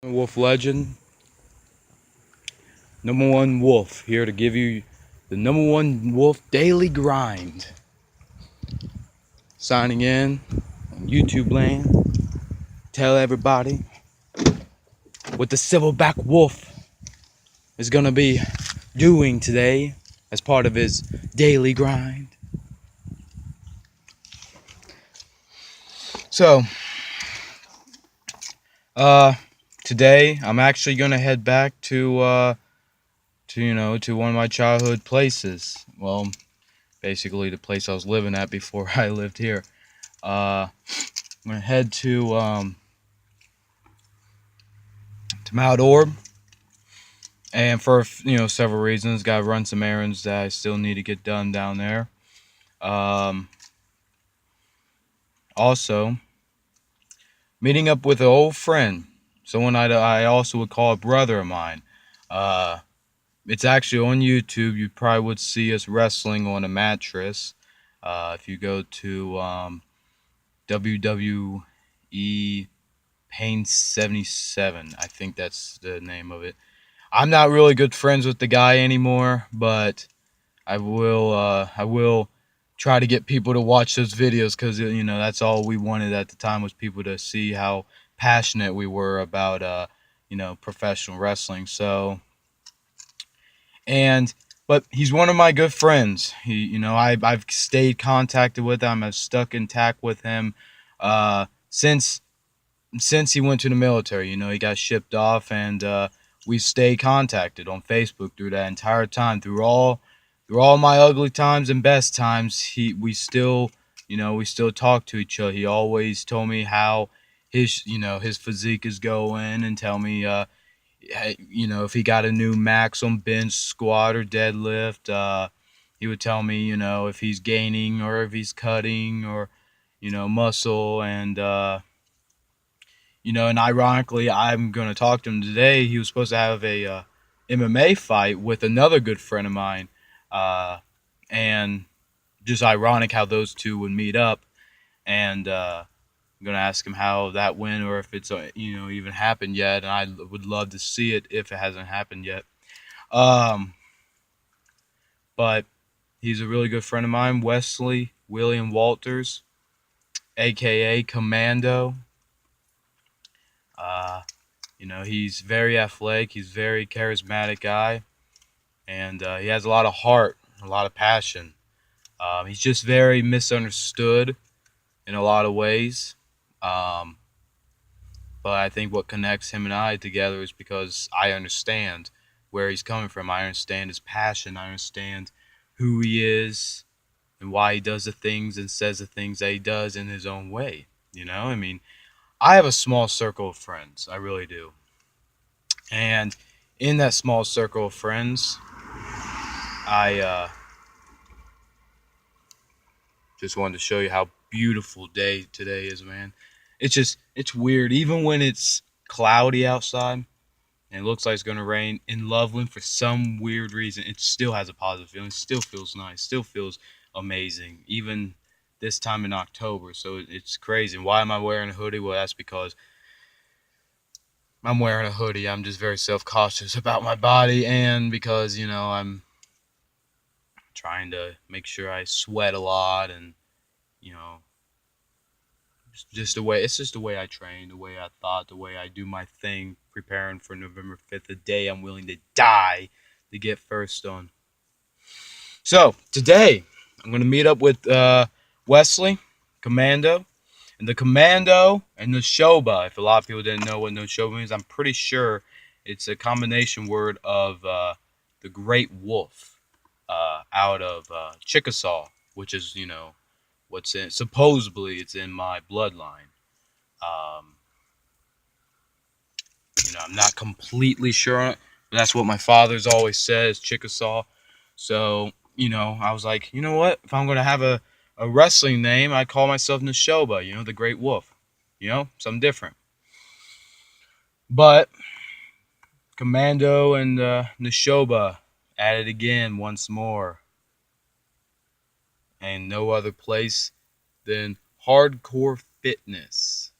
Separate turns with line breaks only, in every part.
Wolf Legend, number one wolf, here to give you the number one wolf daily grind. Signing in on YouTube land. Tell everybody what the silverback wolf is gonna be doing today as part of his daily grind. So, uh, today I'm actually gonna head back to one of my childhood places. Well, basically the place I was living at before I lived here. I'm gonna head to Mount Orb, and for several reasons, gotta run some errands that I still need to get done down there. Um, Also, meeting up with an old friend, someone I also would call a brother of mine. Uh, it's actually on YouTube. You probably would see us wrestling on a mattress. If you go to WWE Pain 77, I think that's the name of it. I'm not really good friends with the guy anymore, but I will try to get people to watch those videos because that's all we wanted at the time was people to see how passionate we were about professional wrestling. So and but he's one of my good friends. I've stayed contacted with him. I've stuck in tact with him since he went to the military. He got shipped off, and we stayed contacted on Facebook through that entire time. Through all my ugly times and best times, we still talk to each other. He always told me how his physique is going, and tell me if he got a new max on bench, squat, or deadlift. He would tell me if he's gaining or if he's cutting or muscle. And ironically, I'm going to talk to him today. He was supposed to have a MMA fight with another good friend of mine. And just ironic how those two would meet up. And I'm going to ask him how that went or if it's, even happened yet. And I would love to see it if it hasn't happened yet. Um, but he's a really good friend of mine, Wesley William Walters, a.k.a. Commando. Uh, he's very athletic. He's a very charismatic guy, and he has a lot of heart, a lot of passion. He's just very misunderstood in a lot of ways. Um, but I think what connects him and I together is because I understand where he's coming from. I understand his passion. I understand who he is and why he does the things and says the things that he does in his own way. I mean, I have a small circle of friends. I really do. And in that small circle of friends, I just wanted to show you how beautiful day today is, man. It's weird. Even when it's cloudy outside and it looks like it's going to rain in Loveland for some weird reason, it still has a positive feeling. It still feels nice. Still feels amazing. Even this time in October. So it's crazy. Why am I wearing a hoodie? Well, that's because I'm wearing a hoodie. I'm just very self-cautious about my body, and because, I'm trying to make sure I sweat a lot, and you know it's just the way I train, the way I thought, the way I do my thing, preparing for November 5th, the day I'm willing to die to get first on. So today I'm going to meet up with Wesley Commando, and the Commando and the Shoba. If a lot of people didn't know what no Shoba means, I'm pretty sure it's a combination word of the Great Wolf out of Chickasaw, which is what's in, supposedly it's in my bloodline. Um, I'm not completely sure on it, but that's what my father's always says, Chickasaw. So I was like, you know what? If I'm gonna have a wrestling name, I call myself Neshoba. The Great Wolf. Something different. But Commando and Neshoba at it again once more, and no other place than Hardcore Fitness.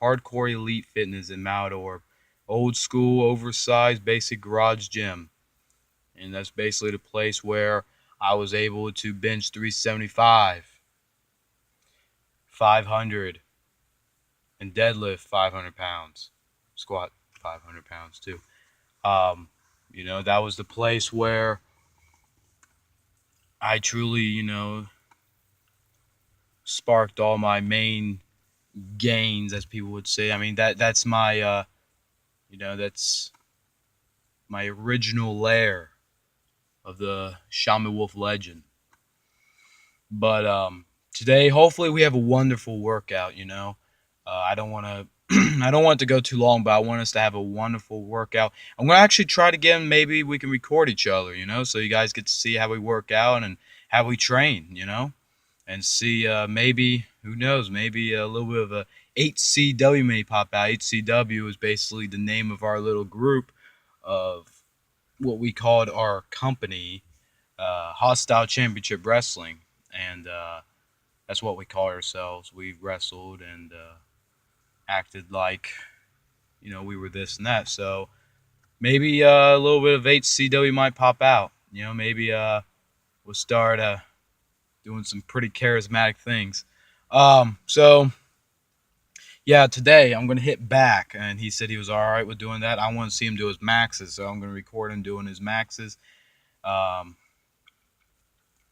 Hardcore Elite Fitness in Mount Orb. old school, oversized, basic garage gym. And that's basically the place where I was able to bench 375, 500, and deadlift 500 pounds, squat 500 pounds too. Um, that was the place where I truly, sparked all my main gains, as people would say. I mean, that's my, that's my original lair of the Shaman Wolf legend. But today, hopefully, we have a wonderful workout. I don't want to. I don't want it to go too long, but I want us to have a wonderful workout. I'm gonna actually try to get. Maybe we can record each other, so you guys get to see how we work out and how we train, and see maybe, who knows, maybe a little bit of a HCW may pop out. HCW is basically the name of our little group of what we called our company, Hostile Championship Wrestling, and that's what we call ourselves. We wrestled and acted like, we were this and that. So maybe a little bit of HCW might pop out. Maybe we'll start doing some pretty charismatic things. So yeah, today I'm gonna hit back, and he said he was all right with doing that. I want to see him do his maxes, so I'm gonna record him doing his maxes. Um,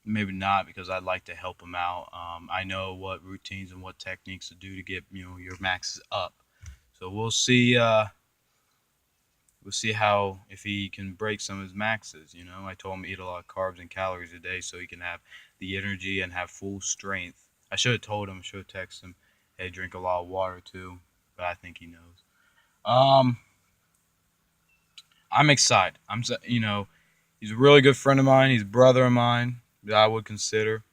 Maybe not, because I'd like to help him out. I know what routines and what techniques to do to get your maxes up. So we'll see. We'll see how, if he can break some of his maxes. I told him to eat a lot of carbs and calories a day so he can have the energy and have full strength. I should have told him. Should have texted him, hey, drink a lot of water too. But I think he knows. Um, I'm excited. He's a really good friend of mine. He's a brother of mine that I would consider.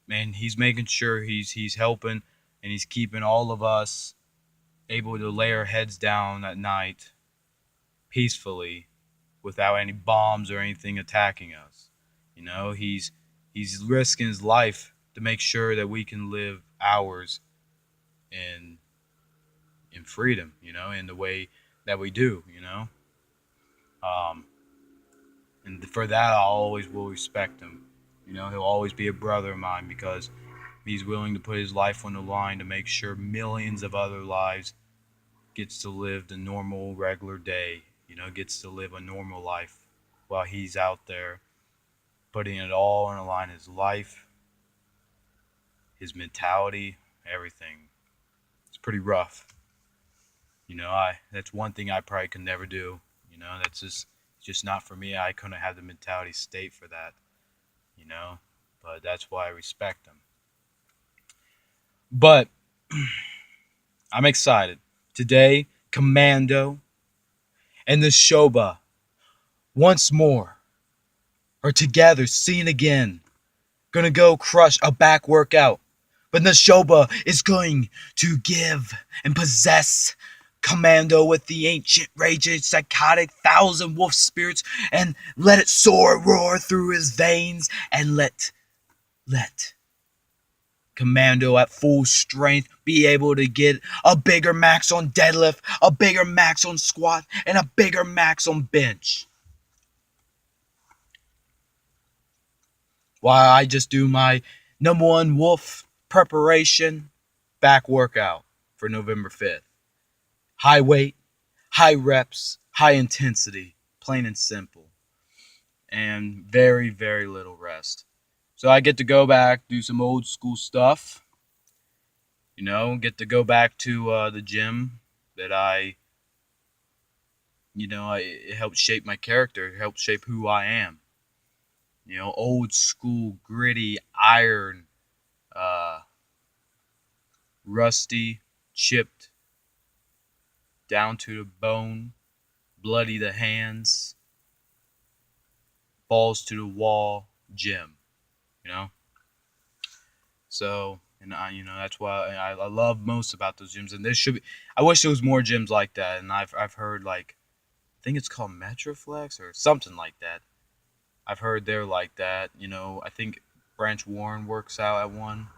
Man, he's making sure he's helping, and he's keeping all of us able to lay our heads down at night peacefully without any bombs or anything attacking us. He's risking his life to make sure that we can live ours in freedom, in the way that we do, Um, and for that, I always will respect him. He'll always be a brother of mine, because he's willing to put his life on the line to make sure millions of other lives gets to live the normal, regular day. Gets to live a normal life while he's out there putting it all on the line. His life, his mentality, everything. It's pretty rough. That's one thing I probably could never do. That's just not for me. I couldn't have the mentality state for that. You know, but that's why I respect him. But I'm excited. Today, Commando and the Shoba once more are together, seen again. Gonna go crush a back workout. But Nashoba is going to give and possess Commando with the ancient, raging, psychotic thousand wolf spirits, and let it roar through his veins, and let Commando at full strength be able to get a bigger max on deadlift, a bigger max on squat, and a bigger max on bench. While I just do my number one wolf preparation back workout for November 5th. High weight, high reps, high intensity, plain and simple. And very, very little rest. So I get to go back, do some old school stuff. Get to go back to the gym that it helped shape my character. It helped shape who I am. Old school, gritty, iron, rusty, chipped, down to the bone, bloody the hands, balls to the wall gym. So, and that's why I love most about those gyms. And there should be, I wish there was more gyms like that. And I've heard, like, I think it's called Metroflex or something like that. I've heard they're like that. I think Branch Warren works out at one.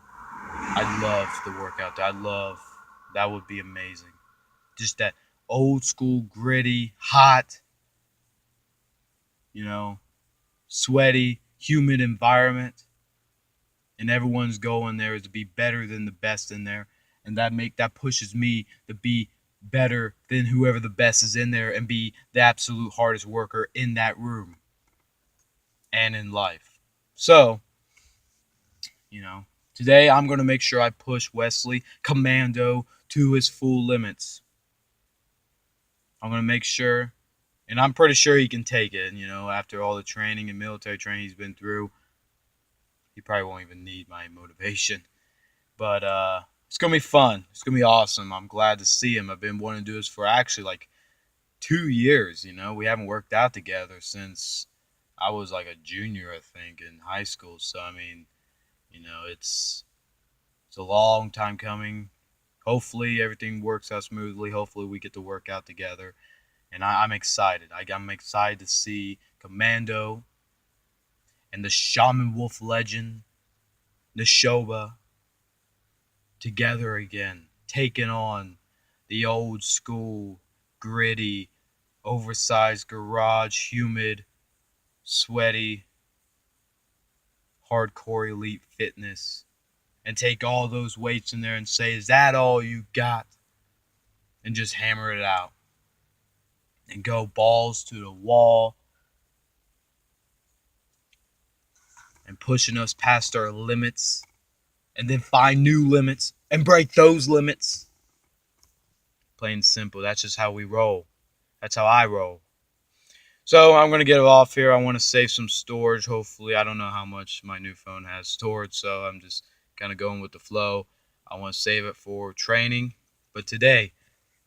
I'd love to work out there. That would be amazing. Just that old school, gritty, hot, sweaty, humid environment, and everyone's goal in there is to be better than the best in there, and that pushes me to be better than whoever the best is in there and be the absolute hardest worker in that room and in life. So, today I'm going to make sure I push Wesley Commando to his full limits. I'm going to make sure, and I'm pretty sure he can take it, after all the training and military training he's been through. He probably won't even need my motivation. But it's going to be fun. It's going to be awesome. I'm glad to see him. I've been wanting to do this for actually like 2 years, We haven't worked out together since I was like a junior, I think, in high school. So, it's a long time coming. Hopefully everything works out smoothly. Hopefully we get to work out together. And I'm excited. I'm excited to see Commando and the Shaman Wolf legend, Neshoba, together again, taking on the old school, gritty, oversized garage, humid, sweaty, hardcore elite fitness, and take all those weights in there and say, is that all you got? And just hammer it out. And go balls to the wall. And pushing us past our limits. And then find new limits. And break those limits. Plain and simple. That's just how we roll. That's how I roll. So I'm going to get it off here. I want to save some storage. Hopefully, I don't know how much my new phone has stored. So I'm just kind of going with the flow. I want to save it for training. But today,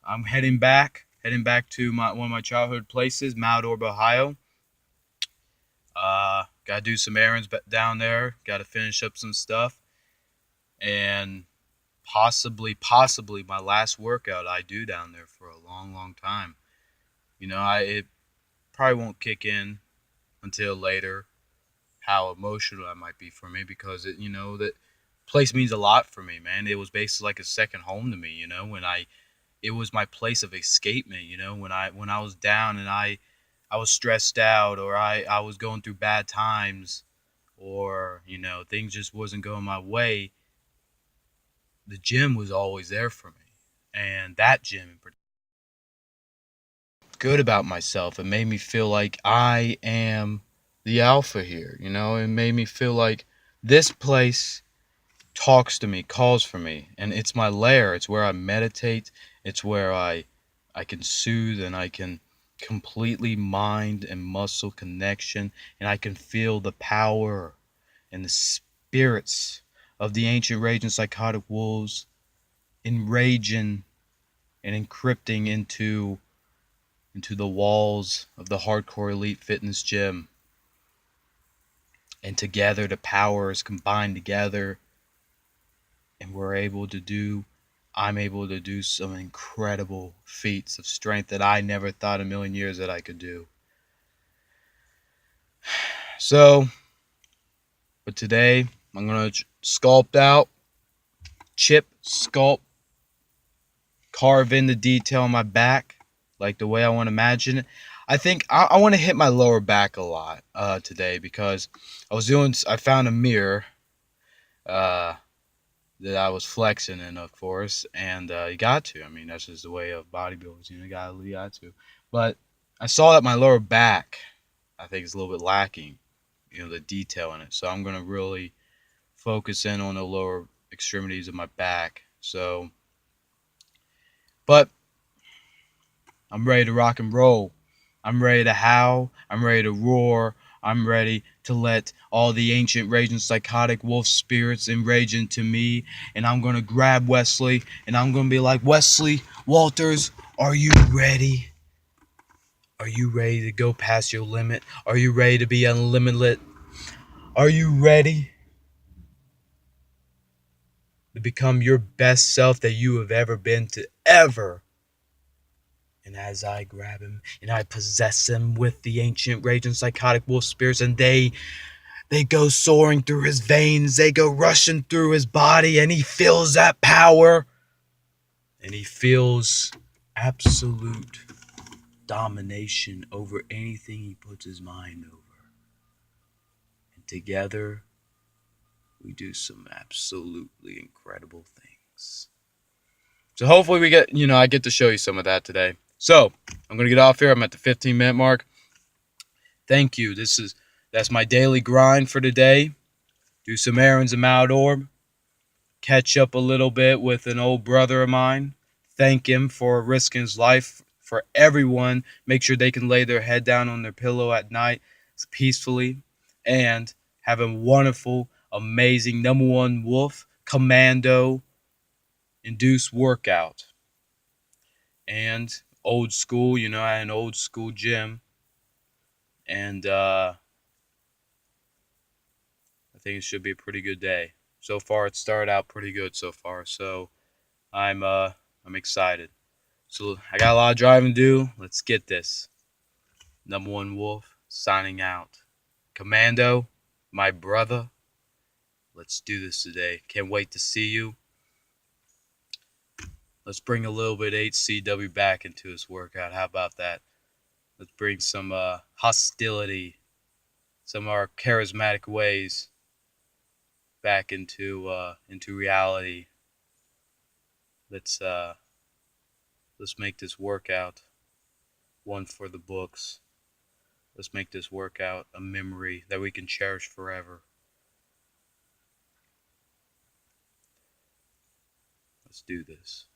I'm heading back to one of my childhood places, Maldorp, Ohio. Got to do some errands down there. Got to finish up some stuff. And possibly my last workout I do down there for a long, long time. It probably won't kick in until later how emotional that might be for me, because that place means a lot for me, man. It was basically like a second home to me, it was my place of escapement, when I was down and I was stressed out, or I was going through bad times, or things just wasn't going my way. The gym was always there for me, and that gym in particular, good about myself. It made me feel like I am the alpha here, It made me feel like this place talks to me, calls for me, and it's my lair. It's where I meditate. It's where I can soothe, and I can completely mind and muscle connection, and I can feel the power and the spirits of the ancient raging psychotic wolves enraging and encrypting into the walls of the hardcore elite fitness gym. And together the powers combine together, and I'm able to do some incredible feats of strength that I never thought a million years that I could do. So, but today I'm going to sculpt, carve in the detail on my back like the way I want to imagine it. I think I want to hit my lower back a lot today, because I found a mirror that I was flexing in, of course, and you got to. I mean, that's just the way of bodybuilders, you got to. But I saw that my lower back, I think, is a little bit lacking, the detail in it. So I'm going to really focus in on the lower extremities of my back. So, but I'm ready to rock and roll. I'm ready to howl. I'm ready to roar. I'm ready to let all the ancient raging psychotic wolf spirits enrage into me. And I'm going to grab Wesley, and I'm going to be like, Wesley Walters, are you ready? Are you ready to go past your limit? Are you ready to be unlimited? Are you ready to become your best self that you have ever been to ever? And as I grab him and I possess him with the ancient raging psychotic wolf spirits, and they go soaring through his veins, they go rushing through his body, and he feels that power, and he feels absolute domination over anything he puts his mind over. And together, we do some absolutely incredible things. So hopefully we get, I get to show you some of that today. So I'm going to get off here. I'm at the 15-minute mark. Thank you. That's my daily grind for today. Do some errands in Mount Orb. Catch up a little bit with an old brother of mine. Thank him for risking his life for everyone. Make sure they can lay their head down on their pillow at night peacefully and have a wonderful, amazing number one wolf commando induced workout. And old school, I had an old school gym. And I think it should be a pretty good day. So far, it started out pretty good so far. So I'm excited. So I got a lot of driving to do. Let's get this. Number one wolf signing out. Commando, my brother. Let's do this today. Can't wait to see you. Let's bring a little bit HCW back into this workout. How about that? Let's bring some hostility, some of our charismatic ways back into reality. Let's make this workout one for the books. Let's make this workout a memory that we can cherish forever. Let's do this.